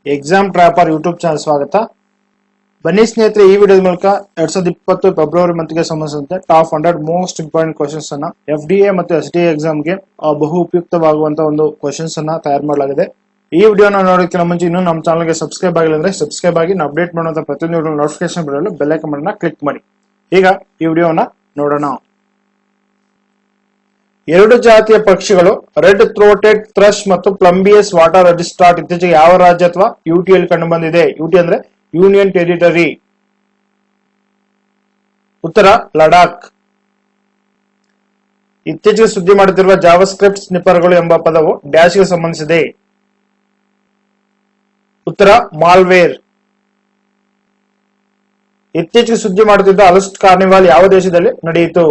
Exam ಟ್ರ್ಯಾಪರ್ YouTube channel ಸ್ವಾಗತ. ಬನ್ನಿ ಸ್ನೇಹಿತರೆ, ಈ ವಿಡಿಯೋದ ಮೂಲಕ 2020 ಫೆಬ್ರವರಿ ಮಂತ್ಗೆ ಸಂಬಂಧಿಸಿದಂತೆ ಟಾಪ್ 100 ಮೋಸ್ಟ್ ಇಂಪಾರ್ಟೆಂಟ್ ಕ್ವಶನ್ಸ್ ಅನ್ನ FDA ಮತ್ತು SDA ಎಕ್ಸಾಮ್ಗೆ ಬಹು ಉಪಯುಕ್ತವಾಗುವಂತಹ ಒಂದು ಕ್ವಶನ್ಸ್ ಅನ್ನ ತಯಾರು ಮಾಡಲಾಗಿದೆ. ಈ ವಿಡಿಯೋನ ನೋಡೋದಕ್ಕಿಂತ ಮುಂಚೆ ಇನ್ನೂ ನಮ್ಮ ಚಾನಲ್ಗೆ ಸಬ್ಸ್ಕ್ರೈಬ್ ಆಗಿಲ್ಲ ಅಂದ್ರೆ ಸಬ್ಸ್ಕ್ರೈಬ್ ಆಗಿ ನಾವು ಅಪ್ಡೇಟ್ ಮಾಡುವಂತಹ ಪ್ರತಿಯೊಂದು ನೋಟಿಫಿಕೇಶನ್ ಬರಲು ಬೆಲ್ ಐಕಾನ್ ಅನ್ನು ಕ್ಲಿಕ್ ಮಾಡಿ. ಈಗ ಈ ವಿಡಿಯೋನ ನೋಡೋಣ. ಎರಡು ಜಾತಿಯ ಪಕ್ಷಿಗಳು ರೆಡ್ ಥ್ರೋಟೆಡ್ ಥ್ರಶ್ ಮತ್ತು ಪ್ಲಂಬಿಯಸ್ ವಾಟರ್ ರೆಜಿಸ್ಟ್ರಾಟ್ ಇತ್ತೀಚೆಗೆ ಯಾವ ರಾಜ್ಯ ಅಥವಾ ಯುಟಿಯಲ್ಲಿ ಕಂಡು ಬಂದಿದೆ? ಯುಟಿ ಅಂದ್ರೆ ಯೂನಿಯನ್ ಟೆರಿಟರಿ. ಉತ್ತರ ಲಡಾಖ್. ಇತ್ತೀಚೆಗೆ ಸುದ್ದಿ ಮಾಡುತ್ತಿರುವ ಜಾವಾಸ್ಕ್ರಿಪ್ಟ್ ಸ್ನಿಪ್ಪರ್ಗಳು ಎಂಬ ಪದವು ಡ್ಯಾಶ್ಗೆ ಸಂಬಂಧಿಸಿದೆ? ಉತ್ತರ ಮಾಲ್ವೇರ್. ಇತ್ತೀಚೆಗೆ ಸುದ್ದಿ ಮಾಡುತ್ತಿದ್ದ ಅಲಸ್ಟ್ ಕಾರ್ನಿವಾಲ್ ಯಾವ ದೇಶದಲ್ಲಿ ನಡೆಯಿತು?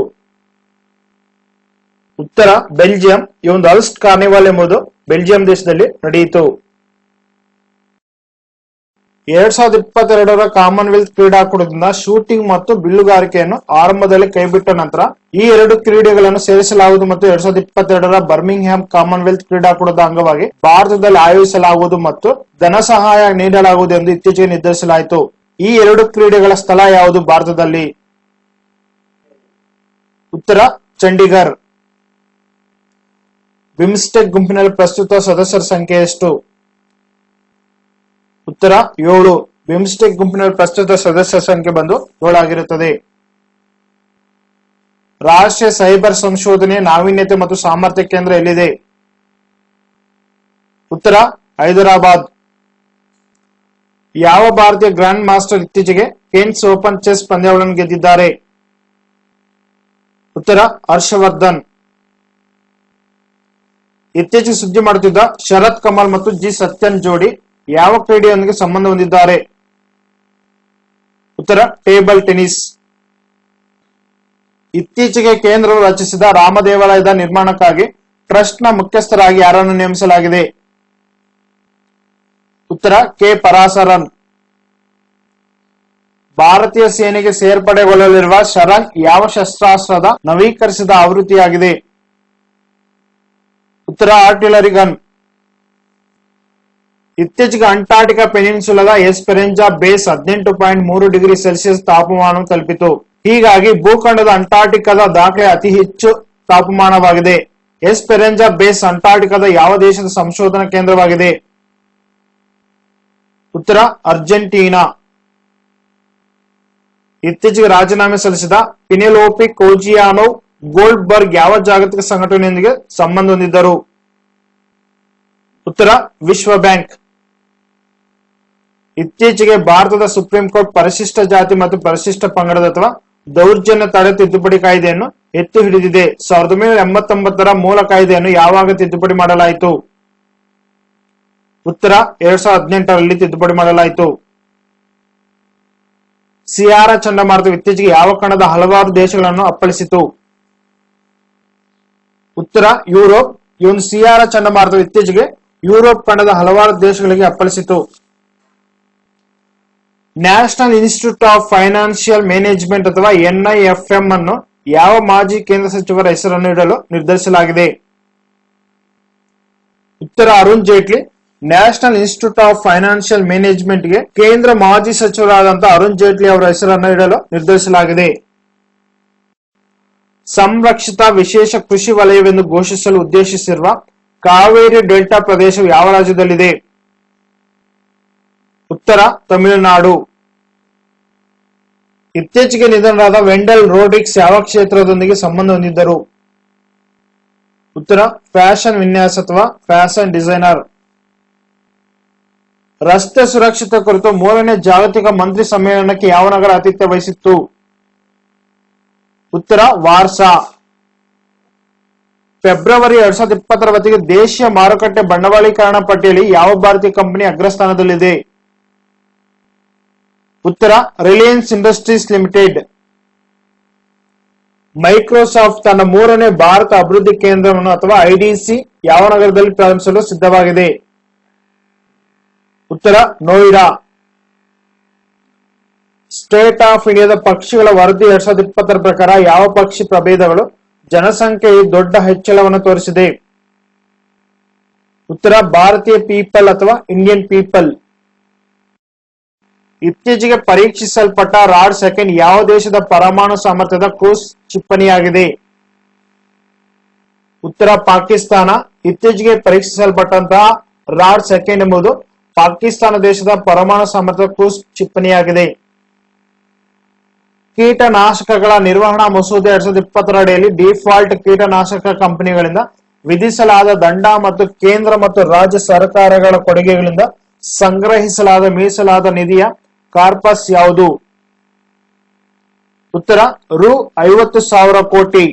ಉತ್ತರ ಬೆಲ್ಜಿಯಂ. ಈ ಒಂದು ಅಲಸ್ಟ್ ಕಾರ್ನಿವಾಲ್ ಎಂಬುದು ಬೆಲ್ಜಿಯಂ ದೇಶದಲ್ಲಿ ನಡೆಯಿತು. 2022ರ ಕಾಮನ್ವೆಲ್ತ್ ಕ್ರೀಡಾಕೂಟದಿಂದ ಶೂಟಿಂಗ್ ಮತ್ತು ಬಿಲ್ಲುಗಾರಿಕೆಯನ್ನು ಆರಂಭದಲ್ಲಿ ಕೈಬಿಟ್ಟ ನಂತರ ಈ ಎರಡು ಕ್ರೀಡೆಗಳನ್ನು ಸೇರಿಸಲಾಗುವುದು ಮತ್ತು 2022ರ ಬರ್ಮಿಂಗ್ಹ್ಯಾಮ್ ಕಾಮನ್ವೆಲ್ತ್ ಕ್ರೀಡಾಕೂಟದ ಅಂಗವಾಗಿ ಭಾರತದಲ್ಲಿ ಆಯೋಜಿಸಲಾಗುವುದು ಮತ್ತು ಧನ ಸಹಾಯ ನೀಡಲಾಗುವುದು ಎಂದು ಇತ್ತೀಚೆಗೆ ನಿರ್ಧರಿಸಲಾಯಿತು. ಈ ಎರಡು ಕ್ರೀಡೆಗಳ ಸ್ಥಳ ಯಾವುದು ಭಾರತದಲ್ಲಿ? ಉತ್ತರ ಚಂಡೀಗರ್. ಬಿಮ್ಸ್ಟೆಕ್ ಗುಂಪಿನಲ್ಲಿ ಪ್ರಸ್ತುತ ಸದಸ್ಯರ ಸಂಖ್ಯೆ ಎಷ್ಟು? ಉತ್ತರ 7. ಬಿಮ್ಸ್ಟೆಕ್ ಗುಂಪಿನಲ್ಲಿ ಪ್ರಸ್ತುತ ಸದಸ್ಯರ ಸಂಖ್ಯೆ ಬಂದು 7 ಆಗಿರುತ್ತದೆ. ರಾಷ್ಟ್ರೀಯ ಸೈಬರ್ ಸಂಶೋಧನೆ ನಾವೀನ್ಯತೆ ಮತ್ತು ಸಾಮರ್ಥ್ಯ ಕೇಂದ್ರ ಎಲ್ಲಿದೆ? ಉತ್ತರ ಹೈದರಾಬಾದ್. ಯಾವ ಭಾರತೀಯ ಗ್ರ್ಯಾಂಡ್ ಮಾಸ್ಟರ್ ಇತ್ತೀಚೆಗೆ ಕೇನ್ಸ್ ಓಪನ್ ಚೆಸ್ ಪಂದ್ಯಾವಳಿಯನ್ನು ಗೆದ್ದಿದ್ದಾರೆ? ಉತ್ತರ ಹರ್ಷವರ್ಧನ್. ಇತ್ತೀಚೆಗೆ ಸುದ್ದಿ ಮಾಡುತ್ತಿದ್ದ ಶರತ್ ಕಮಲ್ ಮತ್ತು ಜಿ ಸತ್ಯನ್ ಜೋಡಿ ಯಾವ ಕ್ರೀಡೆಯೊಂದಿಗೆ ಸಂಬಂಧ ಹೊಂದಿದ್ದಾರೆ? ಉತ್ತರ ಟೇಬಲ್ ಟೆನಿಸ್. ಇತ್ತೀಚೆಗೆ ಕೇಂದ್ರವು ರಚಿಸಿದ ರಾಮ ದೇವಾಲಯದ ನಿರ್ಮಾಣಕ್ಕಾಗಿ ಟ್ರಸ್ಟ್ ನ ಮುಖ್ಯಸ್ಥರಾಗಿ ಯಾರನ್ನು ನೇಮಿಸಲಾಗಿದೆ? ಉತ್ತರ ಕೆ ಪರಾಸರನ್. ಭಾರತೀಯ ಸೇನೆಗೆ ಸೇರ್ಪಡೆಗೊಳ್ಳಲಿರುವ ಶರಂಗ್ ಯಾವ ಶಸ್ತ್ರಾಸ್ತ್ರದ ನವೀಕರಿಸಿದ ಆವೃತ್ತಿಯಾಗಿದೆ? ಉತ್ತರ ಆರ್ಟಿಲರಿ ಗನ್. ಇತ್ತೀಚೆಗೆ ಅಂಟಾರ್ಟಿಕಾ ಪೆನಿನ್ಸುಲಾದ ಎಸ್ಪೆರೆಂಜಾ ಬೇಸ್ 18.3 ಡಿಗ್ರಿ ಸೆಲ್ಸಿಯಸ್ ತಾಪಮಾನ ತಲುಪಿತು. ಹೀಗಾಗಿ ಭೂಖಂಡದ ಅಂಟಾರ್ಟಿಕಾದ ದಾಖಲೆ ಅತಿ ಹೆಚ್ಚು ತಾಪಮಾನವಾಗಿದೆ. ಎಸ್ಪೆರೆಂಜಾ ಬೇಸ್ ಅಂಟಾರ್ಟಿಕಾದ ಯಾವ ದೇಶದ ಸಂಶೋಧನಾ ಕೇಂದ್ರವಾಗಿದೆ? ಉತ್ತರ ಅರ್ಜೆಂಟೀನಾ. ಇತ್ತೀಚೆಗೆ ರಾಜೀನಾಮೆ ಸಲ್ಲಿಸಿದ ಪಿನೆಲೋಪಿ ಕೋಜಿಯಾನೋವ್ ಗೋಲ್ಡ್ ಬರ್ಗ್ ಯಾವ ಜಾಗತಿಕ ಸಂಘಟನೆಯೊಂದಿಗೆ ಸಂಬಂಧ ಹೊಂದಿದ್ದರು? ಉತ್ತರ ವಿಶ್ವ ಬ್ಯಾಂಕ್. ಇತ್ತೀಚೆಗೆ ಭಾರತದ ಸುಪ್ರೀಂ ಕೋರ್ಟ್ ಪರಿಶಿಷ್ಟ ಜಾತಿ ಮತ್ತು ಪರಿಶಿಷ್ಟ ಪಂಗಡದ ಅಥವಾ ದೌರ್ಜನ್ಯ ತಡೆ ತಿದ್ದುಪಡಿ ಕಾಯ್ದೆಯನ್ನು ಎತ್ತು ಹಿಡಿದಿದೆ. 1989ರ ಮೂಲ ಕಾಯ್ದೆಯನ್ನು ಯಾವಾಗ ತಿದ್ದುಪಡಿ ಮಾಡಲಾಯಿತು? ಉತ್ತರ 2018ರಲ್ಲಿ ತಿದ್ದುಪಡಿ ಮಾಡಲಾಯಿತು. ಸಿಯಾರಾ ಚಂಡಮಾರುತವು ಇತ್ತೀಚೆಗೆ ಯಾವ ಖಂಡದ ಹಲವಾರು ದೇಶಗಳನ್ನು ಅಪ್ಪಳಿಸಿತು? ಉತ್ತರ ಯುರೋಪ್. ಈ ಒಂದು ಸಿಯಾರಾ ಚಂಡಮಾರುತವು ಇತ್ತೀಚೆಗೆ ಯುರೋಪ್ ಖಂಡದ ಹಲವಾರು ದೇಶಗಳಿಗೆ ಅಪ್ಪಳಿಸಿತು. National institute of financial management ಅಥವಾ NIFM ಅನ್ನು ಯಾವ ಮಾಜಿ ಕೇಂದ್ರ ಸಚಿವರ ಹೆಸರನ್ನು ಇಡಲು ನಿರ್ಧರಿಸಲಾಗಿದೆ? ಉತ್ತರ Arun Jaitley. National institute of financial management ಗೆ ಕೇಂದ್ರ ಮಾಜಿ ಸಚಿವರಾದಂತಹ ಅರುಣ್ ಜೇಟ್ಲಿ ಅವರ ಹೆಸರನ್ನು ಇಡಲು ನಿರ್ಧರಿಸಲಾಗಿದೆ. ಸಂರಕ್ಷಿತ ವಿಶೇಷ ಕೃಷಿ ವಲಯವೆಂದು ಘೋಷಿಸಲು ಉದ್ದೇಶಿಸಿರುವ ಕಾವೇರಿ ಡೆಲ್ಟಾ ಪ್ರದೇಶವು ಯಾವ ರಾಜ್ಯದಲ್ಲಿದೆ? ಉತ್ತರ ತಮಿಳುನಾಡು. ಇತ್ತೀಚೆಗೆ ನಿಧನರಾದ ವೆಂಡಲ್ ರೋಡ್ರಿಕ್ಸ್ ಯಾವ ಕ್ಷೇತ್ರದೊಂದಿಗೆ ಸಂಬಂಧ ಹೊಂದಿದ್ದರು? ಉತ್ತರ ಫ್ಯಾಷನ್ ವಿನ್ಯಾಸ ಅಥವಾ ಫ್ಯಾಷನ್ ಡಿಸೈನರ್. ರಸ್ತೆ ಸುರಕ್ಷತೆ ಕುರಿತು 3ನೇ ಜಾಗತಿಕ ಮಂತ್ರಿ ಸಮ್ಮೇಳನಕ್ಕೆ ಯಾವ ನಗರ ಆತಿಥ್ಯ ವಹಿಸಿತ್ತು? ಉತ್ತರ ವಾರ್ಸಾ. ಫೆಬ್ರವರಿ 2020ರ ಹೊತ್ತಿಗೆ ದೇಶೀಯ ಮಾರುಕಟ್ಟೆ ಬಂಡವಾಳೀಕರಣ ಪಟ್ಟಿಯಲ್ಲಿ ಯಾವ ಭಾರತೀಯ ಕಂಪನಿ ಅಗ್ರಸ್ಥಾನದಲ್ಲಿದೆ? ಉತ್ತರ ರಿಲಯನ್ಸ್ ಇಂಡಸ್ಟ್ರೀಸ್ ಲಿಮಿಟೆಡ್. ಮೈಕ್ರೋಸಾಫ್ಟ್ ತನ್ನ 3ನೇ ಭಾರತ ಅಭಿವೃದ್ಧಿ ಕೇಂದ್ರವನ್ನು ಅಥವಾ IDC ಯಾವ ನಗರದಲ್ಲಿ ಪ್ರಾರಂಭಿಸಲು ಸಿದ್ಧವಾಗಿದೆ? ಉತ್ತರ ನೋಯ್ಡಾ. ಸ್ಟೇಟ್ ಆಫ್ ಇಂಡಿಯಾದ ಪಕ್ಷಿಗಳ ವರದಿ 2020ರ ಪ್ರಕಾರ ಯಾವ ಪಕ್ಷಿ ಪ್ರಭೇದಗಳು ಜನಸಂಖ್ಯೆಯು ದೊಡ್ಡ ಹೆಚ್ಚಳವನ್ನು ತೋರಿಸಿದೆ? ಉತ್ತರ ಭಾರತೀಯ ಪೀಪಲ್ ಅಥವಾ ಇಂಡಿಯನ್ ಪೀಪಲ್. ಇತ್ತೀಚೆಗೆ ಪರೀಕ್ಷಿಸಲ್ಪಟ್ಟ ರಾಡ್ ಸೆಕೆಂಡ್ ಯಾವ ದೇಶದ ಪರಮಾಣು ಸಾಮರ್ಥ್ಯದ ಕ್ರೂಸ್ ಕ್ಷಿಪಣಿಯಾಗಿದೆ? ಉತ್ತರ ಪಾಕಿಸ್ತಾನ. ಇತ್ತೀಚೆಗೆ ಪರೀಕ್ಷಿಸಲ್ಪಟ್ಟಂತಹ ರಾಡ್ ಸೆಕೆಂಡ್ ಎಂಬುದು ಪಾಕಿಸ್ತಾನ ದೇಶದ ಪರಮಾಣು ಸಾಮರ್ಥ್ಯದ ಕ್ರೂಸ್ ಕ್ಷಿಪಣಿಯಾಗಿದೆ. ಕೀಟನಾಶಕಗಳ ನಿರ್ವಹಣಾ ಮಸೂದೆ 2020 ಅಡಿಯಲ್ಲಿ ಡಿಫಾಲ್ಟ್ ಕೀಟನಾಶಕ ಕಂಪನಿಗಳಿಂದ ವಿಧಿಸಲಾದ ದಂಡ ಮತ್ತು ಕೇಂದ್ರ ಮತ್ತು ರಾಜ್ಯ ಸರ್ಕಾರಗಳ ಕೊಡುಗೆಗಳಿಂದ ಸಂಗ್ರಹಿಸಲಾದ ಮೀಸಲಾದ ನಿಧಿಯ ಕಾರ್ಪಸ್ ಯಾವುದು? ಉತ್ತರ ರು 50,000 ಕೋಟಿ.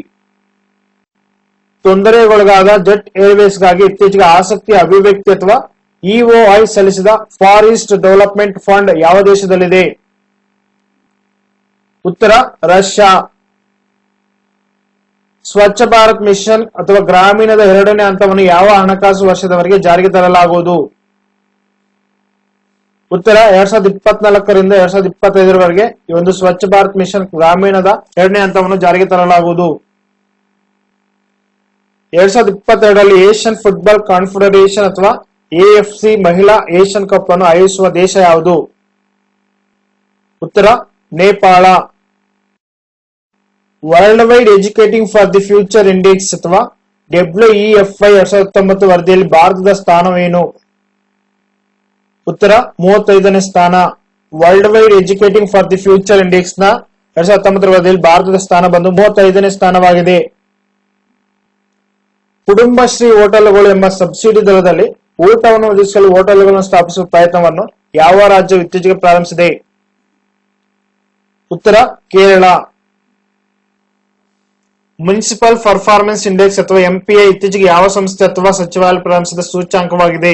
ತೊಂದರೆಗೊಳಗಾದ ಜೆಟ್ ಏರ್ವೇಸ್ಗಾಗಿ ಇತ್ತೀಚೆಗೆ ಆಸಕ್ತಿ ಅಭಿವ್ಯಕ್ತಿ ಅಥವಾ ಇಒಐ ಸಲ್ಲಿಸಿದ ಫಾರ್ ಈಸ್ಟ್ ಡೆವಲಪ್ಮೆಂಟ್ ಫಂಡ್ ಯಾವ ದೇಶದಲ್ಲಿದೆ? ಉತ್ತರ ರಷ್ಯಾ. ಸ್ವಚ್ಛ ಭಾರತ್ ಮಿಷನ್ ಅಥವಾ ಗ್ರಾಮೀಣದ 2ನೇ ಹಂತವನ್ನು ಯಾವ ಹಣಕಾಸು ವರ್ಷದವರೆಗೆ ಜಾರಿಗೆ ತರಲಾಗುವುದು? ಉತ್ತರ 2024 2025 ಈ ಒಂದು ಸ್ವಚ್ಛ ಭಾರತ್ ಮಿಷನ್ ಗ್ರಾಮೀಣದ 2ನೇ ಹಂತವನ್ನು ಜಾರಿಗೆ ತರಲಾಗುವುದು. 2022 ಏಷ್ಯನ್ ಫುಟ್ಬಾಲ್ ಕಾನ್ಫೆಡರೇಷನ್ ಅಥವಾ ಎಎಫ್ಸಿ ಮಹಿಳಾ ಏಷ್ಯನ್ ಕಪ್ ಅನ್ನು ಆಯೋಜಿಸುವ ದೇಶ ಯಾವುದು? ಉತ್ತರ Nepal. World wide educating for the future index ಅಥವಾ WEFI 2019 ವರದಿಯಲ್ಲಿ ಭಾರತದ ಸ್ಥಾನವೇನು? ಉತ್ತರ 35ನೇ ಸ್ಥಾನ. World wide educating for the future index ನ 2019 ವರದಿಯಲ್ಲಿ ಭಾರತದ ಸ್ಥಾನ ಬಂದು 35ನೇ ಸ್ಥಾನವಾಗಿದೆ. ಕುಟುಂಬಶ್ರೀ ಹೋಟೆಲ್ಗಳು ಎಂಬ ಸಬ್ಸಿಡಿ ದರದಲ್ಲಿ ಊಟವನ್ನು ಒದಗಿಸಲು ಹೋಟೆಲ್ಗಳನ್ನು ಸ್ಥಾಪಿಸುವ ಪ್ರಯತ್ನವನ್ನು ಯಾವ ರಾಜ್ಯವು ಇತ್ತೀಚೆಗೆ ಪ್ರಾರಂಭಿಸಿದೆ? ಉತ್ತರ ಕೇರಳ. ಮುನ್ಸಿಪಲ್ ಪರ್ಫಾರ್ಮೆನ್ಸ್ ಇಂಡೆಕ್ಸ್ ಅಥವಾ MPI ಇತ್ತೀಚೆಗೆ ಯಾವ ಸಂಸ್ಥೆ ಅಥವಾ ಸಚಿವಾಲಯ ಪ್ರಾರಂಭಿಸಿದ ಸೂಚ್ಯಂಕವಾಗಿದೆ?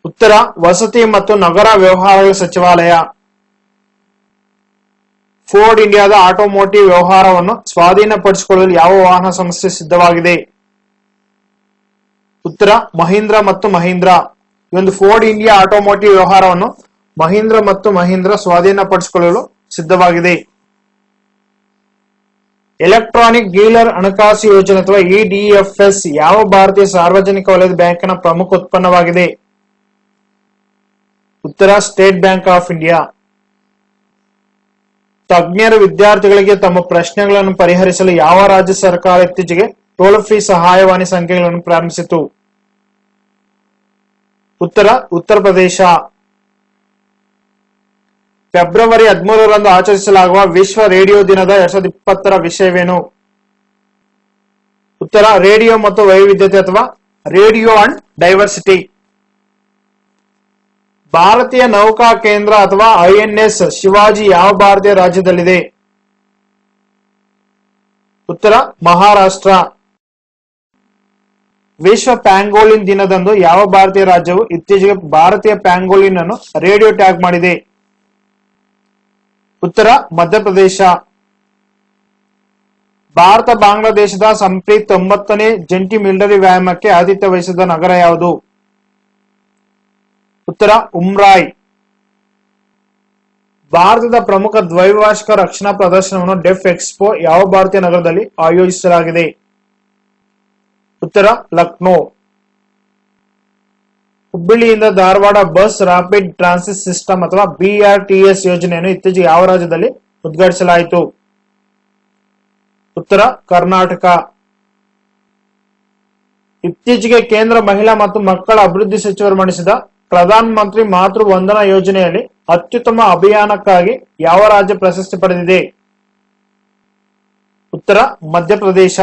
ಉತ್ತರ ವಸತಿ ಮತ್ತು ನಗರ ವ್ಯವಹಾರಗಳ ಸಚಿವಾಲಯ. ಫೋರ್ಡ್ ಇಂಡಿಯಾದ ಆಟೋಮೋಟಿವ್ ವ್ಯವಹಾರವನ್ನು ಸ್ವಾಧೀನಪಡಿಸಿಕೊಳ್ಳಲು ಯಾವ ವಾಹನ ಸಂಸ್ಥೆ ಸಿದ್ಧವಾಗಿದೆ? ಉತ್ತರ ಮಹೀಂದ್ರ ಮತ್ತು ಮಹೀಂದ್ರ. ಈ ಒಂದು ಫೋರ್ಡ್ ಇಂಡಿಯಾ ಆಟೋಮೋಟಿವ್ ವ್ಯವಹಾರವನ್ನು ಮಹೀಂದ್ರ ಮತ್ತು ಮಹೀಂದ್ರ ಸ್ವಾಧೀನಪಡಿಸಿಕೊಳ್ಳಲು ಸಿದ್ಧವಾಗಿದೆ. ಎಲೆಕ್ಟ್ರಾನಿಕ್ ಡೀಲರ್ ಹಣಕಾಸು ಯೋಜನೆ ಅಥವಾ EDFS ಯಾವ ಭಾರತೀಯ ಸಾರ್ವಜನಿಕ ವಲಯದ ಬ್ಯಾಂಕಿನ ಪ್ರಮುಖ ಉತ್ಪನ್ನವಾಗಿದೆ? ಉತ್ತರ ಸ್ಟೇಟ್ ಬ್ಯಾಂಕ್ ಆಫ್ ಇಂಡಿಯಾ. ತಜ್ಞರು ವಿದ್ಯಾರ್ಥಿಗಳಿಗೆ ತಮ್ಮ ಪ್ರಶ್ನೆಗಳನ್ನು ಪರಿಹರಿಸಲು ಯಾವ ರಾಜ್ಯ ಸರ್ಕಾರ ಇತ್ತೀಚೆಗೆ ಟೋಲ್ ಫ್ರೀ ಸಹಾಯವಾಣಿ ಸಂಖ್ಯೆಗಳನ್ನು ಪ್ರಾರಂಭಿಸಿತು? ಉತ್ತರ ಉತ್ತರ ಪ್ರದೇಶ. ಫೆಬ್ರವರಿ 13ರಂದು ಆಚರಿಸಲಾಗುವ ವಿಶ್ವ ರೇಡಿಯೋ ದಿನದ 2020 ವಿಷಯವೇನು? ಉತ್ತರ ರೇಡಿಯೋ ಮತ್ತು ವೈವಿಧ್ಯತೆ ಅಥವಾ ರೇಡಿಯೋ ಅಂಡ್ ಡೈವರ್ಸಿಟಿ. ಭಾರತೀಯ ನೌಕಾ ಕೇಂದ್ರ ಅಥವಾ INS ಶಿವಾಜಿ ಯಾವ ಭಾರತೀಯ ರಾಜ್ಯದಲ್ಲಿದೆ? ಉತ್ತರ ಮಹಾರಾಷ್ಟ್ರ. ವಿಶ್ವ ಪ್ಯಾಂಗೋಲಿನ್ ದಿನದಂದು ಯಾವ ಭಾರತೀಯ ರಾಜ್ಯವು ಇತ್ತೀಚೆಗೆ ಭಾರತೀಯ ಪ್ಯಾಂಗೋಲಿನ್ ಅನ್ನು ರೇಡಿಯೋ ಟ್ಯಾಗ್ ಮಾಡಿದೆ? ಉತ್ತರ ಮಧ್ಯಪ್ರದೇಶ. ಭಾರತ ಬಾಂಗ್ಲಾದೇಶದ ಸಂಪ್ರೀತ್ 9ನೇ ಜಂಟಿ ಮಿಲಿಟರಿ ವ್ಯಾಯಾಮಕ್ಕೆ ಆತಿಥ್ಯ ವಹಿಸಿದ ನಗರ ಯಾವುದು? ಉತ್ತರ ಉಮ್ರಾಯ್. ಭಾರತದ ಪ್ರಮುಖ ದ್ವೈವಾರ್ಷಿಕ ರಕ್ಷಣಾ ಪ್ರದರ್ಶನವನ್ನು ಡೆಫ್ ಎಕ್ಸ್ಪೋ ಯಾವ ಭಾರತೀಯ ನಗರದಲ್ಲಿ ಆಯೋಜಿಸಲಾಗಿದೆ? ಉತ್ತರ ಲಕ್ನೋ. ಹುಬ್ಬಳ್ಳಿಯಿಂದ Dharwad bus rapid transit system ಅಥವಾ BRTS ಯೋಜನೆಯನ್ನು ಇತ್ತೀಚೆಗೆ ಯಾವ ರಾಜ್ಯದಲ್ಲಿ ಉದ್ಘಾಟಿಸಲಾಯಿತು? ಉತ್ತರ ಕರ್ನಾಟಕ. ಇತ್ತೀಚೆಗೆ ಕೇಂದ್ರ ಮಹಿಳಾ ಮತ್ತು ಮಕ್ಕಳ ಅಭಿವೃದ್ಧಿ ಸಚಿವರು ಮಂಡಿಸಿದ ಪ್ರಧಾನ ಮಂತ್ರಿ ಮಾತೃ ವಂದನಾ ಯೋಜನೆಯಲ್ಲಿ ಅತ್ಯುತ್ತಮ ಅಭಿಯಾನಕ್ಕಾಗಿ ಯಾವ ರಾಜ್ಯ ಪ್ರಶಸ್ತಿ ಪಡೆದಿದೆ? ಉತ್ತರ ಮಧ್ಯಪ್ರದೇಶ.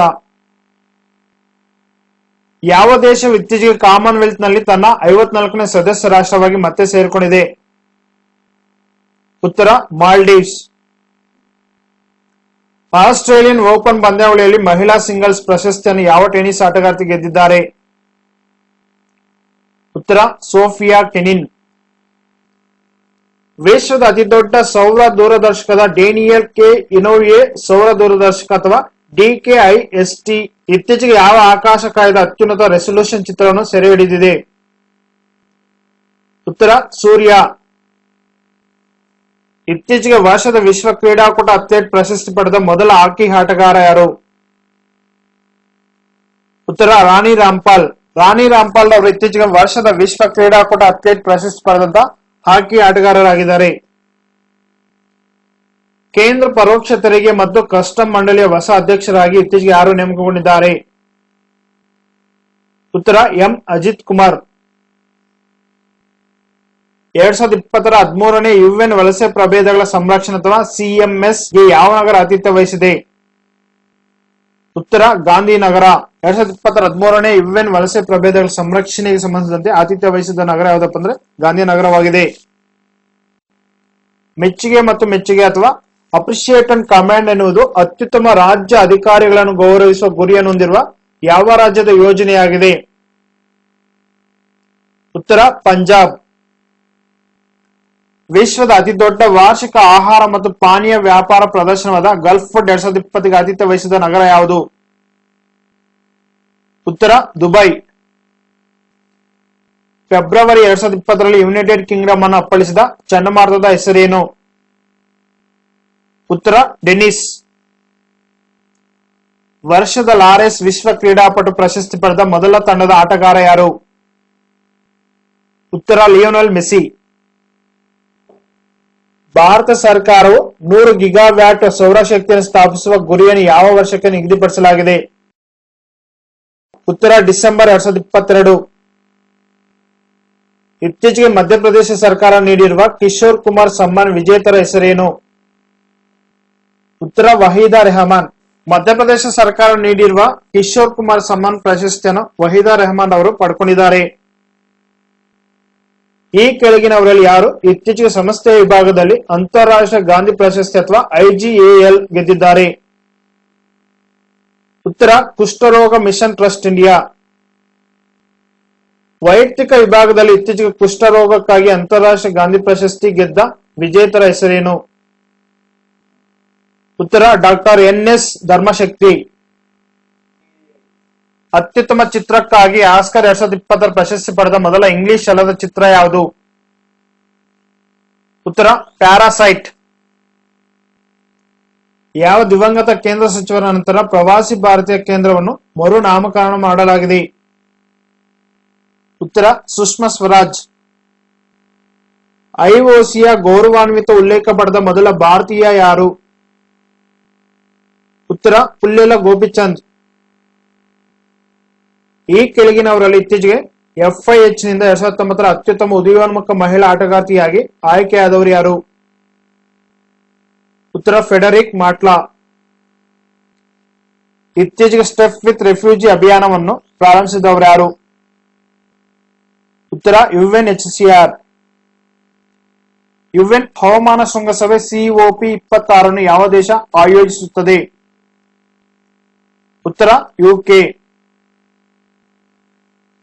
ಯಾವ ದೇಶವು ಇತ್ತೀಚೆಗೆ ಕಾಮನ್ವೆಲ್ತ್ ನಲ್ಲಿ ತನ್ನ 54ನೇ ಸದಸ್ಯ ರಾಷ್ಟ್ರವಾಗಿ ಮತ್ತೆ ಸೇರಿಕೊಂಡಿದೆ? ಉತ್ತರ ಮಾಲ್ಡೀವ್ಸ್. ಆಸ್ಟ್ರೇಲಿಯನ್ ಓಪನ್ ಪಂದ್ಯಾವಳಿಯಲ್ಲಿ ಮಹಿಳಾ ಸಿಂಗಲ್ಸ್ ಪ್ರಶಸ್ತಿಯನ್ನು ಯಾವ ಟೆನ್ನಿಸ್ ಆಟಗಾರ್ತಿ ಗೆದ್ದಿದ್ದಾರೆ? ಉತ್ತರ ಸೋಫಿಯಾ ಕೆನಿನ್. ವಿಶ್ವದ ಅತಿದೊಡ್ಡ ಸೌರ ದೂರದರ್ಶಕದ ಡೇನಿಯಲ್ ಕೆ ಇನೋವಿಯೆ ಸೌರ ದೂರದರ್ಶಕ ಅಥವಾ DKIST ಇತ್ತೀಚೆಗೆ ಯಾವ ಆಕಾಶಕಾಯದ ಅತ್ಯುನ್ನತ ರೆಸಲ್ಯೂಷನ್ ಚಿತ್ರವನ್ನು ಸೆರೆ ಹಿಡಿದಿದೆ? ಉತ್ತರ ಸೂರ್ಯ. ಇತ್ತೀಚೆಗೆ ವರ್ಷದ ವಿಶ್ವ ಕ್ರೀಡಾಕೂಟ ಅಥ್ಲೇಟ್ ಪ್ರಶಸ್ತಿ ಪಡೆದ ಮೊದಲ ಹಾಕಿ ಆಟಗಾರ ಯಾರು? ಉತ್ತರ ರಾಣಿ ರಾಂಪಾಲ್. ರಾಣಿ ರಾಂಪಾಲ್ ಅವರು ಇತ್ತೀಚೆಗೆ ವರ್ಷದ ವಿಶ್ವ ಕ್ರೀಡಾಕೂಟ ಅಥ್ಲೇಟ್ ಪ್ರಶಸ್ತಿ ಪಡೆದಂತ ಹಾಕಿ ಆಟಗಾರರಾಗಿದ್ದಾರೆ. ಕೇಂದ್ರ ಪರೋಕ್ಷ ತೆರಿಗೆ ಮತ್ತು ಕಸ್ಟಮ್ ಮಂಡಳಿಯ ಹೊಸ ಅಧ್ಯಕ್ಷರಾಗಿ ಇತ್ತೀಚೆಗೆ ಯಾರು ನೇಮಕಗೊಂಡಿದ್ದಾರೆ? ಉತ್ತರ ಎಂ ಅಜಿತ್ ಕುಮಾರ್. 2020-13ನೇ ಯುಎನ್ ವಲಸೆ ಪ್ರಭೇದಗಳ ಸಂರಕ್ಷಣೆ ಅಥವಾ ಸಿಎಂಎಸ್ ಗೆ ಯಾವ ನಗರ ಆತಿಥ್ಯ ವಹಿಸಿದೆ? ಉತ್ತರ ಗಾಂಧಿನಗರ. 2020-13ನೇ ಯುಎನ್ ವಲಸೆ ಪ್ರಭೇದಗಳ ಸಂರಕ್ಷಣೆಗೆ ಸಂಬಂಧಿಸಿದಂತೆ ಆತಿಥ್ಯ ವಹಿಸಿದ ನಗರ ಯಾವುದಪ್ಪ ಅಂದ್ರೆ ಗಾಂಧಿನಗರವಾಗಿದೆ. ಮೆಚ್ಚುಗೆ ಮತ್ತು ಮೆಚ್ಚುಗೆ ಅಥವಾ ಅಪ್ರಿಶಿಯೇಟ್ ಅಂಡ್ ಕಮಾಂಡ್ ಎನ್ನುವುದು ಅತ್ಯುತ್ತಮ ರಾಜ್ಯ ಅಧಿಕಾರಿಗಳನ್ನು ಗೌರವಿಸುವ ಗುರಿಯನ್ನು ಹೊಂದಿರುವ ಯಾವ ರಾಜ್ಯದ ಯೋಜನೆಯಾಗಿದೆ? ಉತ್ತರ ಪಂಜಾಬ್. ವಿಶ್ವದ ಅತಿ ದೊಡ್ಡ ವಾರ್ಷಿಕ ಆಹಾರ ಮತ್ತು ಪಾನೀಯ ವ್ಯಾಪಾರ ಪ್ರದರ್ಶನವಾದ ಗಲ್ಫ್ ಫುಡ್ 2020ಗೆ ಆತಿಥ್ಯ ವಹಿಸಿದ ನಗರ ಯಾವುದು? ಉತ್ತರ ದುಬೈ. ಫೆಬ್ರವರಿ 2020ರಲ್ಲಿ ಯುನೈಟೆಡ್ ಕಿಂಗ್ಡಮ್ ಅನ್ನು ಅಪ್ಪಳಿಸಿದ ಚಂಡಮಾರುತದ ಹೆಸರೇನು? ಉತ್ತರ ಡೆನಿಸ್. ವರ್ಷದ ಲಾರೆಸ್ ವಿಶ್ವ ಕ್ರೀಡಾಪಟು ಪ್ರಶಸ್ತಿ ಪಡೆದ ಮೊದಲ ತಂಡದ ಆಟಗಾರ ಯಾರು? ಉತ್ತರ ಲಿಯೋನೆಲ್ ಮೆಸ್ಸಿ. ಭಾರತ ಸರ್ಕಾರವು 100 ಗಿಗಾವ್ಯಾಟ್ ಸೌರಶಕ್ತಿಯನ್ನು ಸ್ಥಾಪಿಸುವ ಗುರಿಯನ್ನು ಯಾವ ವರ್ಷಕ್ಕೆ ನಿಗದಿಪಡಿಸಲಾಗಿದೆ? ಉತ್ತರ ಡಿಸೆಂಬರ್ 2022. ಇತ್ತೀಚೆಗೆ ಮಧ್ಯಪ್ರದೇಶ ಸರ್ಕಾರ ನೀಡಿರುವ ಕಿಶೋರ್ ಕುಮಾರ್ ಸಮ್ಮಾನ್ ವಿಜೇತರ ಹೆಸರೇನು? ಉತ್ತರ ವಹೀದಾ ರೆಹಮಾನ್. ಮಧ್ಯಪ್ರದೇಶ ಸರ್ಕಾರ ನೀಡಿರುವ ಕಿಶೋರ್ ಕುಮಾರ್ ಸಮ್ಮಾನ್ ಪ್ರಶಸ್ತಿಯನ್ನು ವಹೀದಾ ರೆಹಮಾನ್ ಅವರು ಪಡ್ಕೊಂಡಿದ್ದಾರೆ. ಈ ಕೆಳಗಿನವರಲ್ಲಿ ಯಾರು ಇತ್ತೀಚೆಗೆ ಸಂಸ್ಥೆಯ ವಿಭಾಗದಲ್ಲಿ ಅಂತಾರಾಷ್ಟ್ರೀಯ ಗಾಂಧಿ ಪ್ರಶಸ್ತಿ ಅಥವಾ IGAL ಗೆದ್ದಿದ್ದಾರೆ? ಉತ್ತರ ಕುಷ್ಠರೋಗ ಮಿಷನ್ ಟ್ರಸ್ಟ್ ಇಂಡಿಯಾ. ವೈಯಕ್ತಿಕ ವಿಭಾಗದಲ್ಲಿ ಇತ್ತೀಚೆಗೆ ಕುಷ್ಠರೋಗಕ್ಕಾಗಿ ಅಂತಾರಾಷ್ಟ್ರೀಯ ಗಾಂಧಿ ಪ್ರಶಸ್ತಿ ಗೆದ್ದ ವಿಜೇತರ ಹೆಸರೇನು? ಉತ್ತರ ಡಾಕ್ಟರ್ NS ಧರ್ಮಶಕ್ತಿ. ಅತ್ಯುತ್ತಮ ಚಿತ್ರಕ್ಕಾಗಿ ಆಸ್ಕರ್ 2020 ಪ್ರಶಸ್ತಿ ಪಡೆದ ಮೊದಲ ಇಂಗ್ಲಿಷ್ ಅಲ್ಲದ ಚಿತ್ರ ಯಾವುದು? ಉತ್ತರ ಪ್ಯಾರಾಸೈಟ್. ಯಾವ ದಿವಂಗತ ಕೇಂದ್ರ ಸಚಿವರ ನಂತರ ಪ್ರವಾಸಿ ಭಾರತೀಯ ಕೇಂದ್ರವನ್ನು ಮರು ನಾಮಕರಣ ಮಾಡಲಾಗಿದೆ? ಉತ್ತರ ಸುಷ್ಮಾ ಸ್ವರಾಜ್. IOCಯ ಗೌರವಾನ್ವಿತ ಉಲ್ಲೇಖ ಪಡೆದ ಮೊದಲ ಭಾರತೀಯ ಯಾರು? ಉತ್ತರ ಪುಲ್ಲೇಲ ಗೋಪಿಚಂದ್. ಈ ಕೆಳಗಿನವರಲ್ಲಿ ಇತ್ತೀಚೆಗೆ FIH ನಿಂದ 2019ರ ಅತ್ಯುತ್ತಮ ಉದಯೋನ್ಮುಖ ಮಹಿಳಾ ಆಟಗಾರ್ತಿಯಾಗಿ ಆಯ್ಕೆಯಾದವರು ಯಾರು? ಉತ್ತರ ಫೆಡರಿಕ್ ಮಾಟ್ಲಾ. ಇತ್ತೀಚೆಗೆ ಸ್ಟೆಪ್ ವಿತ್ ರೆಫ್ಯೂಜಿ ಅಭಿಯಾನವನ್ನು ಪ್ರಾರಂಭಿಸಿದವರು ಯಾರು? ಉತ್ತರ UNHCR. ಯುಎನ್ ಹವಾಮಾನ ಶೃಂಗಸಭೆ COP26 ಯಾವ ದೇಶ ಆಯೋಜಿಸುತ್ತದೆ? ಉತ್ತರ UK.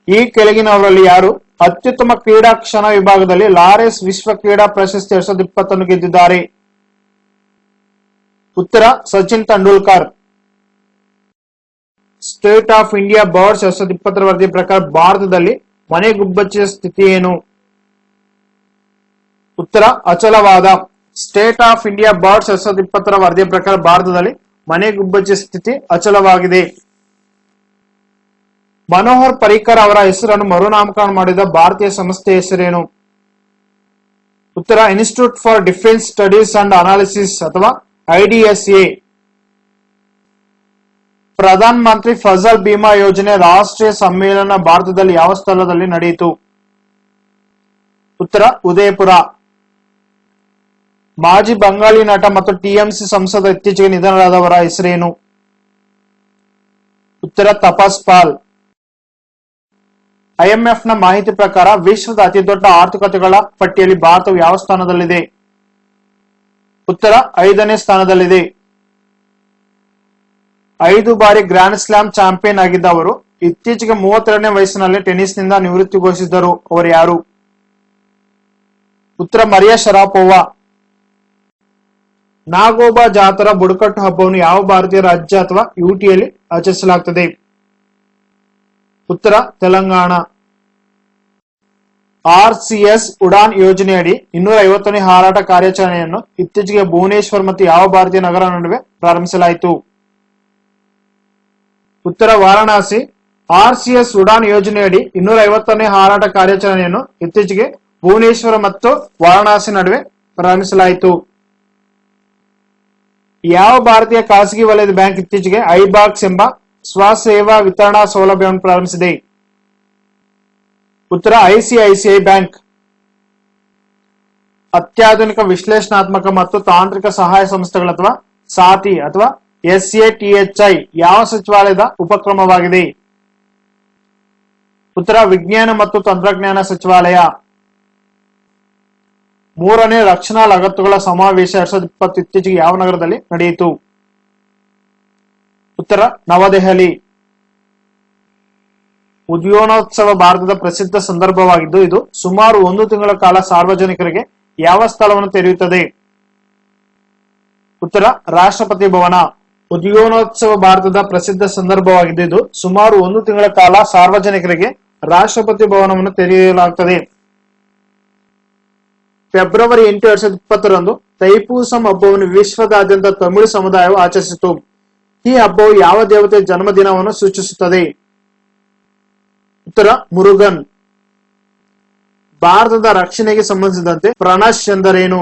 ಈ ಕೆಳಗಿನವರಲ್ಲಿ ಯಾರು ಅತ್ಯುತ್ತಮ ಕ್ರೀಡಾ ಕ್ಷಣ ವಿಭಾಗದಲ್ಲಿ ಲಾರೆಸ್ ವಿಶ್ವ ಕ್ರೀಡಾ ಪ್ರಶಸ್ತಿ 2020 ಗೆದ್ದಿದ್ದಾರೆ? ಉತ್ತರ Sachin Tendulkar. State of India birds 2020 ವರದಿ ಪ್ರಕಾರ ಭಾರತದಲ್ಲಿ ಮನೆಗುಬ್ಬಚ್ಚಿಯ ಸ್ಥಿತಿ ಏನು? ಉತ್ತರ ಅಚಲವಾದ. ಸ್ಟೇಟ್ ಆಫ್ ಇಂಡಿಯಾ ಬರ್ಡ್ಸ್ 2020 ವರದಿಯ ಪ್ರಕಾರ ಭಾರತದಲ್ಲಿ ಮನೆಗುಬ್ಬಚ್ಚಿಯ ಸ್ಥಿತಿ ಅಚಲವಾಗಿದೆ. ಮನೋಹರ್ ಪರಿಕರ್ ಅವರ ಹೆಸರನ್ನು ಮರುನಾಮಕರಣ ಮಾಡಿದ ಭಾರತೀಯ ಸಂಸ್ಥೆ ಹೆಸರೇನು? ಉತ್ತರ institute for defence studies and analysis ಅಥವಾ IDSA. ಪ್ರಧಾನ ಮಂತ್ರಿ ಫಸಲ್ ಬಿಮಾ ಯೋಜನೆ ರಾಷ್ಟ್ರೀಯ ಸಮ್ಮೇಳನ ಭಾರತದಲ್ಲಿ ಯಾವ ಸ್ಥಳದಲ್ಲಿ ನಡೆಯಿತು? ಉತ್ತರ ಉದಯಪುರ. ಮಾಜಿ ಬಂಗಾಳಿ ನಟ ಮತ್ತು TMC ಸಂಸದ ಇತ್ತೀಚೆಗೆ ನಿಧನರಾದವರ ಹೆಸರೇನು? ಉತ್ತರ ತಪಸ್ ಪಾಲ್. IMF ನ ಮಾಹಿತಿ ಪ್ರಕಾರ ವಿಶ್ವದ ಅತಿ ದೊಡ್ಡ ಆರ್ಥಿಕತೆಗಳ ಪಟ್ಟಿಯಲ್ಲಿ ಭಾರತವು ಯಾವ ಸ್ಥಾನದಲ್ಲಿದೆ? ಉತ್ತರ 5ನೇ ಸ್ಥಾನದಲ್ಲಿದೆ. 5 ಬಾರಿ ಗ್ರ್ಯಾಂಡ್ ಸ್ಲಾಮ್ ಚಾಂಪಿಯನ್ ಆಗಿದ್ದ ಅವರು ಇತ್ತೀಚೆಗೆ 32ನೇ ವಯಸ್ಸಿನಲ್ಲಿ ಟೆನ್ನಿಸ್ನಿಂದ ನಿವೃತ್ತಿ ಘೋಷಿಸಿದರು. ಅವರು ಯಾರು? ಉತ್ತರ ಮರಿಯಾ ಶರಾಪೋವಾ. ನಾಗೋಬಾ ಜಾತ್ರಾ ಬುಡಕಟ್ಟು ಹಬ್ಬವನ್ನು ಯಾವ ಭಾರತೀಯ ರಾಜ್ಯ ಅಥವಾ UTಯಲ್ಲಿ ಆಚರಿಸಲಾಗುತ್ತದೆ? ಉತ್ತರ ತೆಲಂಗಾಣ. RCS ಉಡಾನ್ ಯೋಜನೆಯಡಿ 250ನೇ ಹಾರಾಟ ಕಾರ್ಯಾಚರಣೆಯನ್ನು ಇತ್ತೀಚೆಗೆ ಭುವನೇಶ್ವರ್ ಮತ್ತು ಯಾವ ಭಾರತೀಯ ನಗರ ನಡುವೆ ಪ್ರಾರಂಭಿಸಲಾಯಿತು? ಉತ್ತರ ವಾರಣಾಸಿ. RCS ಉಡಾನ್ ಯೋಜನೆಯಡಿ 250ನೇ ಹಾರಾಟ ಕಾರ್ಯಾಚರಣೆಯನ್ನು ಇತ್ತೀಚೆಗೆ ಭುವನೇಶ್ವರ ಮತ್ತು ವಾರಣಾಸಿ ನಡುವೆ ಪ್ರಾರಂಭಿಸಲಾಯಿತು. ಯಾವ ಭಾರತೀಯ ಖಾಸಗಿ ವಲಯದ ಬ್ಯಾಂಕ್ ಇತ್ತೀಚೆಗೆ ಐಬಾಕ್ಸ್ ಎಂಬ ಸ್ವಸೇವಾ ವಿತರಣಾ ಸೌಲಭ್ಯವನ್ನು ಪ್ರಾರಂಭಿಸಿದೆ? ಉತ್ತರ ಐಸಿಐಸಿಐ ಬ್ಯಾಂಕ್. ಅತ್ಯಾಧುನಿಕ ವಿಶ್ಲೇಷಣಾತ್ಮಕ ಮತ್ತು ತಾಂತ್ರಿಕ ಸಹಾಯ ಸಂಸ್ಥೆಗಳ ಅಥವಾ ಸಾತಿ ಅಥವಾ SATHI ಯಾವ ಸಚಿವಾಲಯದ ಉಪಕ್ರಮವಾಗಿದೆ? ಉತ್ತರ ವಿಜ್ಞಾನ ಮತ್ತು ತಂತ್ರಜ್ಞಾನ ಸಚಿವಾಲಯ. ಮೂರನೇ ರಕ್ಷಣಾ ಲಗತ್ತುಗಳ ಸಮಾವೇಶ 2020 ಇತ್ತೀಚೆಗೆ ಯಾವ ನಗರದಲ್ಲಿ ನಡೆಯಿತು? ಉತ್ತರ ನವದೆಹಲಿ. ಉದ್ಯಾನೋತ್ಸವ ಭಾರತದ ಪ್ರಸಿದ್ಧ ಸಂದರ್ಭವಾಗಿದ್ದು ಇದು ಸುಮಾರು 1 ತಿಂಗಳ ಕಾಲ ಸಾರ್ವಜನಿಕರಿಗೆ ಯಾವ ಸ್ಥಳವನ್ನು ತೆರೆಯುತ್ತದೆ? ಉತ್ತರ ರಾಷ್ಟ್ರಪತಿ ಭವನ. ಉದ್ಯಾನೋತ್ಸವ ಭಾರತದ ಪ್ರಸಿದ್ಧ ಸಂದರ್ಭವಾಗಿದ್ದು ಇದು ಸುಮಾರು 1 ತಿಂಗಳ ಕಾಲ ಸಾರ್ವಜನಿಕರಿಗೆ ರಾಷ್ಟ್ರಪತಿ ಭವನವನ್ನು ತೆರೆಯಲಾಗುತ್ತದೆ. ಫೆಬ್ರವರಿ 8, 2020 ತೈಪೂಸಂ ಹಬ್ಬವನ್ನು ವಿಶ್ವದಾದ್ಯಂತ ತಮಿಳು ಸಮುದಾಯವು ಆಚರಿಸಿತು. ಈ ಹಬ್ಬವು ಯಾವ ದೇವತೆಯ ಜನ್ಮದಿನವನ್ನು ಸೂಚಿಸುತ್ತದೆ? ಉತ್ತರ ಮುರುಗನ್. ಭಾರತದ ರಕ್ಷಣೆಗೆ ಸಂಬಂಧಿಸಿದಂತೆ ಪ್ರಣಶ್ ಎಂದರೇನು?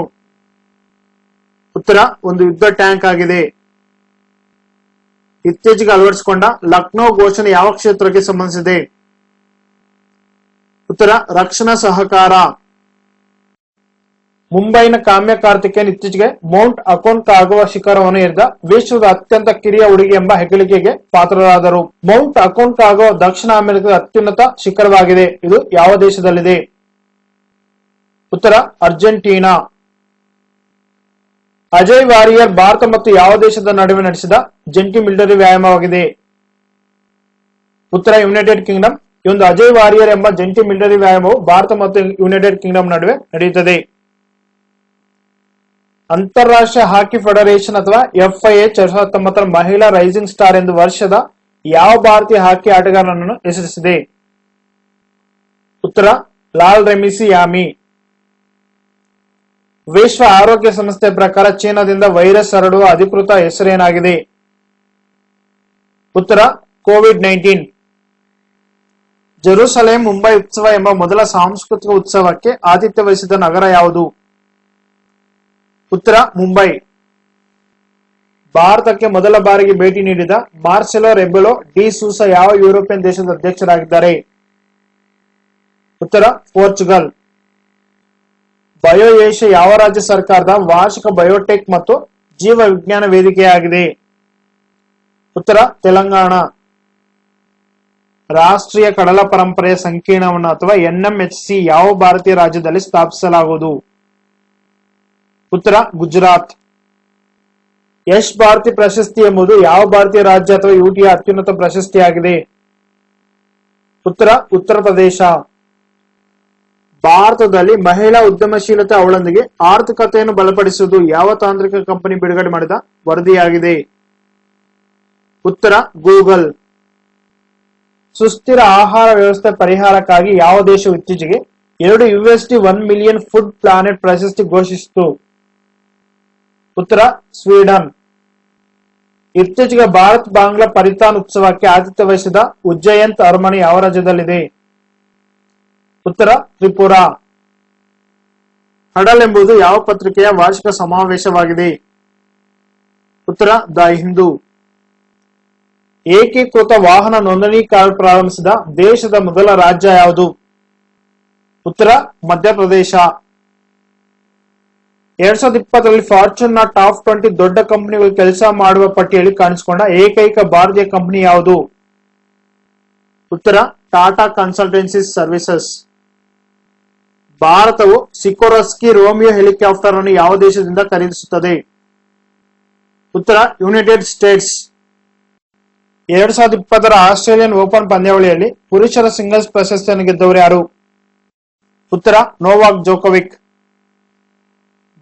ಉತ್ತರ ಒಂದು ಯುದ್ಧ ಟ್ಯಾಂಕ್ ಆಗಿದೆ. ಇತ್ತೀಚೆಗೆ ಅಳವಡಿಸಿಕೊಂಡ ಲಕ್ನೋ ಘೋಷಣೆ ಯಾವ ಕ್ಷೇತ್ರಕ್ಕೆ ಸಂಬಂಧಿಸಿದೆ? ಉತ್ತರ ರಕ್ಷಣಾ ಸಹಕಾರ. ಮುಂಬೈನ ಕಾಮ್ಯ ಕಾರ್ತಿಕೇಯನ್ ಇತ್ತೀಚೆಗೆ ಮೌಂಟ್ ಅಕೋನ್ಕಾಗುವಾ ಶಿಖರವನ್ನು ಏರಿದ ವಿಶ್ವದ ಅತ್ಯಂತ ಕಿರಿಯ ಹುಡುಗಿ ಎಂಬ ಹೆಗ್ಗಳಿಕೆಗೆ ಪಾತ್ರರಾದರು. ಮೌಂಟ್ ಅಕೋನ್ಕಾಗುವಾ ದಕ್ಷಿಣ ಅಮೆರಿಕದ ಅತ್ಯುನ್ನತ ಶಿಖರವಾಗಿದೆ. ಇದು ಯಾವ ದೇಶದಲ್ಲಿದೆ? ಉತ್ತರ ಅರ್ಜೆಂಟೀನಾ. ಅಜಯ್ ವಾರಿಯರ್ ಭಾರತ ಮತ್ತು ಯಾವ ದೇಶದ ನಡುವೆ ನಡೆಸಿದ ಜಂಟಿ ಮಿಲಿಟರಿ ವ್ಯಾಯಾಮವಾಗಿದೆ? ಉತ್ತರ ಯುನೈಟೆಡ್ ಕಿಂಗ್ಡಮ್. ಈ ಒಂದು ಅಜಯ್ ವಾರಿಯರ್ ಎಂಬ ಜಂಟಿ ಮಿಲಿಟರಿ ವ್ಯಾಯಾಮವು ಭಾರತ ಮತ್ತು ಯುನೈಟೆಡ್ ಕಿಂಗ್ಡಮ್ ನಡುವೆ ನಡೆಯುತ್ತದೆ. ಅಂತಾರಾಷ್ಟ್ರೀಯ ಹಾಕಿ ಫೆಡರೇಷನ್ ಅಥವಾ FIH 2019 ಮಹಿಳಾ ರೈಸಿಂಗ್ ಸ್ಟಾರ್ ಎಂದು ವರ್ಷದ ಯಾವ ಭಾರತೀಯ ಹಾಕಿ ಆಟಗಾರನನ್ನು ಹೆಸರಿಸಿದೆ? ಉತ್ತರ ಲಾಲ್ ರೆಮಿಸಿ ಯಾಮಿ. ವಿಶ್ವ ಆರೋಗ್ಯ ಸಂಸ್ಥೆ ಪ್ರಕಾರ ಚೀನಾದಿಂದ ವೈರಸ್ ಹರಡುವ ಅಧಿಕೃತ ಹೆಸರೇನಾಗಿದೆ? ಉತ್ತರ ಕೋವಿಡ್-19. ಜೆರುಸಲೇಂ ಮುಂಬೈ ಉತ್ಸವ ಎಂಬ ಮೊದಲ ಸಾಂಸ್ಕೃತಿಕ ಉತ್ಸವಕ್ಕೆ ಆತಿಥ್ಯ ವಹಿಸಿದ ನಗರ ಯಾವುದು? ಉತ್ತರ ಮುಂಬೈ. ಭಾರತಕ್ಕೆ ಮೊದಲ ಬಾರಿಗೆ ಭೇಟಿ ನೀಡಿದ ಮಾರ್ಸೆಲೋ ರೆಬೆಲೋ ಡಿ ಸೂಸಾ ಯಾವ ಯುರೋಪಿಯನ್ ದೇಶದ ಅಧ್ಯಕ್ಷರಾಗಿದ್ದಾರೆ? ಉತ್ತರ ಪೋರ್ಚುಗಲ್. ಬಯೋ ಏಷ್ಯಾ ಯಾವ ರಾಜ್ಯ ಸರ್ಕಾರದ ವಾರ್ಷಿಕ ಬಯೋಟೆಕ್ ಮತ್ತು ಜೀವ ವಿಜ್ಞಾನ ವೇದಿಕೆಯಾಗಿದೆ? ಉತ್ತರ ತೆಲಂಗಾಣ. ರಾಷ್ಟ್ರೀಯ ಕಡಲ ಪರಂಪರೆಯ ಸಂಕೀರ್ಣವನ್ನು ಅಥವಾ NMHC ಯಾವ ಭಾರತೀಯ ರಾಜ್ಯದಲ್ಲಿ ಸ್ಥಾಪಿಸಲಾಗುವುದು? ಉತ್ತರ ಗುಜರಾತ್. ಯಶ್ ಭಾರತಿ ಪ್ರಶಸ್ತಿ ಎಂಬುದು ಯಾವ ಭಾರತೀಯ ರಾಜ್ಯ ಅಥವಾ UTಯ ಅತ್ಯುನ್ನತ ಪ್ರಶಸ್ತಿಯಾಗಿದೆ? ಉತ್ತರ ಉತ್ತರ ಪ್ರದೇಶ. ಭಾರತದಲ್ಲಿ ಮಹಿಳಾ ಉದ್ಯಮಶೀಲತೆ ಅವಳೊಂದಿಗೆ ಆರ್ಥಿಕತೆಯನ್ನು ಬಲಪಡಿಸುವುದು ಯಾವ ತಾಂತ್ರಿಕ ಕಂಪನಿ ಬಿಡುಗಡೆ ಮಾಡಿದ ವರದಿಯಾಗಿದೆ? ಉತ್ತರ ಗೂಗಲ್. ಸುಸ್ಥಿರ ಆಹಾರ ವ್ಯವಸ್ಥೆ ಪರಿಹಾರಕ್ಕಾಗಿ ಯಾವ ದೇಶವು ಇತ್ತೀಚೆಗೆ $2 1 ಮಿಲಿಯನ್ ಫುಡ್ ಪ್ಲಾನೆಟ್ ಪ್ರಶಸ್ತಿ ಘೋಷಿಸಿತು? ಉತ್ತರ ಸ್ವೀಡನ್. ಇತ್ತೀಚೆಗೆ ಭಾರತ್ ಬಾಂಗ್ಲಾ ಪರಿತಾನ್ ಉತ್ಸವಕ್ಕೆ ಆತಿಥ್ಯ ವಹಿಸಿದ ಉಜ್ಜಯಂತ್ ಅರಮನೆ ಯಾವ ರಾಜ್ಯದಲ್ಲಿದೆ? ಉತ್ತರ ತ್ರಿಪುರಾ. ಹಡಲ್ ಎಂಬುದು ಯಾವ ಪತ್ರಿಕೆಯ ವಾರ್ಷಿಕ ಸಮಾವೇಶವಾಗಿದೆ? ಉತ್ತರ ದ ಹಿಂದೂ. ಏಕೀಕೃತ ವಾಹನ ನೋಂದಣಿ ಕಾರ್ಡ್ ಪ್ರಾರಂಭಿಸಿದ ದೇಶದ ಮೊದಲ ರಾಜ್ಯ ಯಾವುದು? ಉತ್ತರ ಮಧ್ಯಪ್ರದೇಶ. 2020 ಫಾರ್ಚೂನ್ ಟಾಪ್ 20 ದೊಡ್ಡ ಕಂಪನಿಗಳು ಕೆಲಸ ಮಾಡುವ ಪಟ್ಟಿಯಲ್ಲಿ ಕಾಣಿಸಿಕೊಂಡ ಏಕೈಕ ಭಾರತೀಯ ಕಂಪನಿ ಯಾವುದು? ಉತ್ತರ ಟಾಟಾ ಕನ್ಸಲ್ಟೆನ್ಸಿ ಸರ್ವಿಸಸ್. ಭಾರತವು ಸಿಕೋರ್ಸ್ಕಿ ರೋಮಿಯೋ ಹೆಲಿಕಾಪ್ಟರ್ ಅನ್ನು ಯಾವ ದೇಶದಿಂದ ಖರೀದಿಸುತ್ತದೆ? ಉತ್ತರ ಯುನೈಟೆಡ್ ಸ್ಟೇಟ್ಸ್. 2020 ಆಸ್ಟ್ರೇಲಿಯನ್ ಓಪನ್ ಪಂದ್ಯಾವಳಿಯಲ್ಲಿ ಪುರುಷರ ಸಿಂಗಲ್ಸ್ ಪ್ರಶಸ್ತಿಯನ್ನು ಗೆದ್ದವರು ಯಾರು? ಉತ್ತರ ನೋವಾಕ್ ಜೋಕೋವಿಕ್.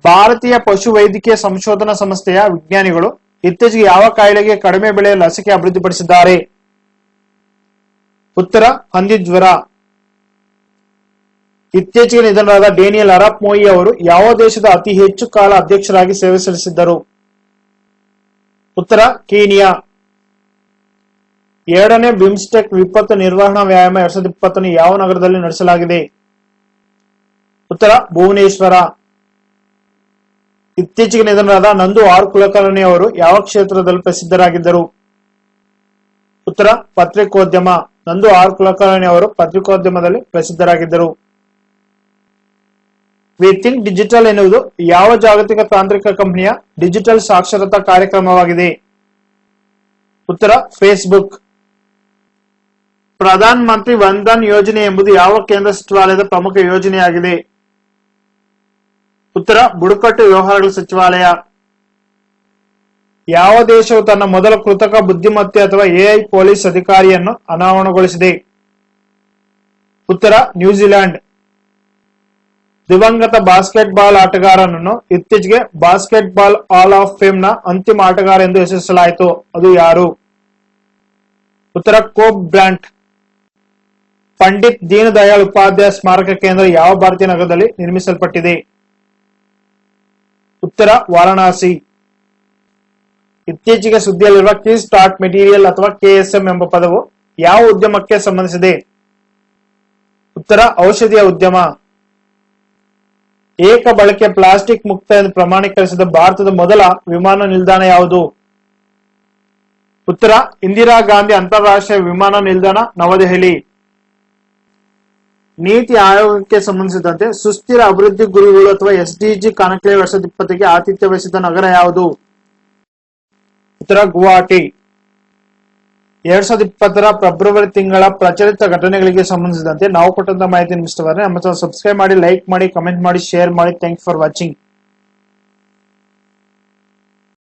ಭಾರತೀಯ ಪಶು ವೈದ್ಯಕೀಯ ಸಂಶೋಧನಾ ಸಂಸ್ಥೆಯ ವಿಜ್ಞಾನಿಗಳು ಇತ್ತೀಚೆಗೆ ಯಾವ ಕಾಯಿಲೆಗೆ ಕಡಿಮೆ ಬೆಲೆಯ ಲಸಿಕೆ ಅಭಿವೃದ್ಧಿಪಡಿಸಿದ್ದಾರೆ? ಉತ್ತರ ಹಂದಿ ಜ್ವರ. ಇತ್ತೀಚೆಗೆ ನಿಧನರಾದ ಡೇನಿಯಲ್ ಅರಪ್ ಮೊಯಿ ಅವರು ಯಾವ ದೇಶದ ಅತಿ ಹೆಚ್ಚು ಕಾಲ ಅಧ್ಯಕ್ಷರಾಗಿ ಸೇವೆ ಸಲ್ಲಿಸಿದ್ದರು? ಉತ್ತರ ಕೀನಿಯಾ. 2ನೇ ಬಿಮ್ಸ್ಟೆಕ್ ವಿಪತ್ತು ನಿರ್ವಹಣಾ ವ್ಯಾಯಾಮ 2020 ಯಾವ ನಗರದಲ್ಲಿ ನಡೆಸಲಾಗಿದೆ? ಉತ್ತರ ಭುವನೇಶ್ವರ. ಇತ್ತೀಚೆಗೆ ನಿಧನರಾದ ನಂದು ಆರ್ ಕುಲಕರ್ಣಿ ಅವರು ಯಾವ ಕ್ಷೇತ್ರದಲ್ಲಿ ಪ್ರಸಿದ್ಧರಾಗಿದ್ದರು? ಉತ್ತರ ಪತ್ರಿಕೋದ್ಯಮ. ನಂದು ಆರ್ ಕುಲಕರ್ಣಿ ಅವರು ಪತ್ರಿಕೋದ್ಯಮದಲ್ಲಿ ಪ್ರಸಿದ್ಧರಾಗಿದ್ದರು. ವಿ ಥಿಂಕ್ ಡಿಜಿಟಲ್ ಎನ್ನುವುದು ಯಾವ ಜಾಗತಿಕ ತಾಂತ್ರಿಕ ಕಂಪನಿಯ ಡಿಜಿಟಲ್ ಸಾಕ್ಷರತಾ ಕಾರ್ಯಕ್ರಮವಾಗಿದೆ? ಉತ್ತರ ಫೇಸ್ಬುಕ್. ಪ್ರಧಾನ ಮಂತ್ರಿ ವನ್ಧನ್ ಯೋಜನೆ ಎಂಬುದು ಯಾವ ಕೇಂದ್ರ ಸಚಿವಾಲಯದ ಪ್ರಮುಖ ಯೋಜನೆಯಾಗಿದೆ? ಉತ್ತರ ಬುಡಕಟ್ಟು ವ್ಯವಹಾರಗಳ ಸಚಿವಾಲಯ. ಯಾವ ದೇಶವು ತನ್ನ ಮೊದಲ ಕೃತಕ ಬುದ್ಧಿಮತ್ತೆ ಅಥವಾ ಎಐ ಪೊಲೀಸ್ ಅಧಿಕಾರಿಯನ್ನು ಅನಾವರಣಗೊಳಿಸಿದೆ? ಉತ್ತರ ನ್ಯೂಜಿಲೆಂಡ್. ದಿವಂಗತ ಬಾಸ್ಕೆಟ್ ಬಾಲ್ ಆಟಗಾರನನ್ನು ಇತ್ತೀಚೆಗೆ basket ball hall of fame ನ ಅಂತಿಮ ಆಟಗಾರ ಎಂದು ಹೆಸರಿಸಲಾಯಿತು. ಅದು ಯಾರು? ಉತ್ತರ ಕೋಬ್ ಬ್ರ್ಯಾಂಟ್. ಪಂಡಿತ್ ದೀನ್ ದಯಾಳ್ ಉಪಾಧ್ಯಾಯ ಸ್ಮಾರಕ ಕೇಂದ್ರ ಯಾವ ಭಾರತೀಯ ನಗರದಲ್ಲಿ ನಿರ್ಮಿಸಲ್ಪಟ್ಟಿದೆ? ಉತ್ತರ ವಾರಣಾಸಿ. ಇತ್ತೀಚೆಗೆ ಸುದ್ದಿಯಲ್ಲಿರುವ ಕೀ ಸ್ಟಾರ್ಟ್ ಮೆಟೀರಿಯಲ್ ಅಥವಾ ಕೆಎಸ್ಎಂ ಎಂಬ ಪದವು ಯಾವ ಉದ್ಯಮಕ್ಕೆ ಸಂಬಂಧಿಸಿದೆ? ಉತ್ತರ ಔಷಧಿಯ ಉದ್ಯಮ. ಏಕ ಬಳಕೆ ಪ್ಲಾಸ್ಟಿಕ್ ಮುಕ್ತ ಎಂದು ಪ್ರಮಾಣೀಕರಿಸಿದ ಭಾರತದ ಮೊದಲ ವಿಮಾನ ನಿಲ್ದಾಣ ಯಾವುದು? ಉತ್ತರ ಇಂದಿರಾ ಗಾಂಧಿ ಅಂತಾರಾಷ್ಟ್ರೀಯ ವಿಮಾನ ನಿಲ್ದಾಣ, ನವದೆಹಲಿ. ನೀತಿ ಆಯೋಗಕ್ಕೆ ಸಂಬಂಧಿಸಿದಂತೆ ಸುಸ್ಥಿರ ಅಭಿವೃದ್ಧಿ ಗುರಿಗಳು ಅಥವಾ ಎಸ್ಡಿಜಿ ಕಾನ್ಕ್ಲೇವ್ 2020ಗೆ ಆತಿಥ್ಯ ವಹಿಸಿದ ನಗರ ಯಾವುದು? ಉತ್ತರ ಗುವಾಹಟಿ. 2020ರ ಫೆಬ್ರವರಿ ತಿಂಗಳ ಪ್ರಚಲಿತ ಘಟನೆಗಳಿಗೆ ಸಂಬಂಧಿಸಿದಂತೆ ನಾವು ಕೊಟ್ಟಂತ ಮಾಹಿತಿ ನಿಮಗೆ ಇಷ್ಟವಾದರೆ ನಮ್ಮ ಚಾನೆಲ್ ಸಬ್ಸ್ಕ್ರೈಬ್ ಮಾಡಿ, ಲೈಕ್ ಮಾಡಿ, ಕಮೆಂಟ್ ಮಾಡಿ, ಶೇರ್ ಮಾಡಿ. Thank you for watching.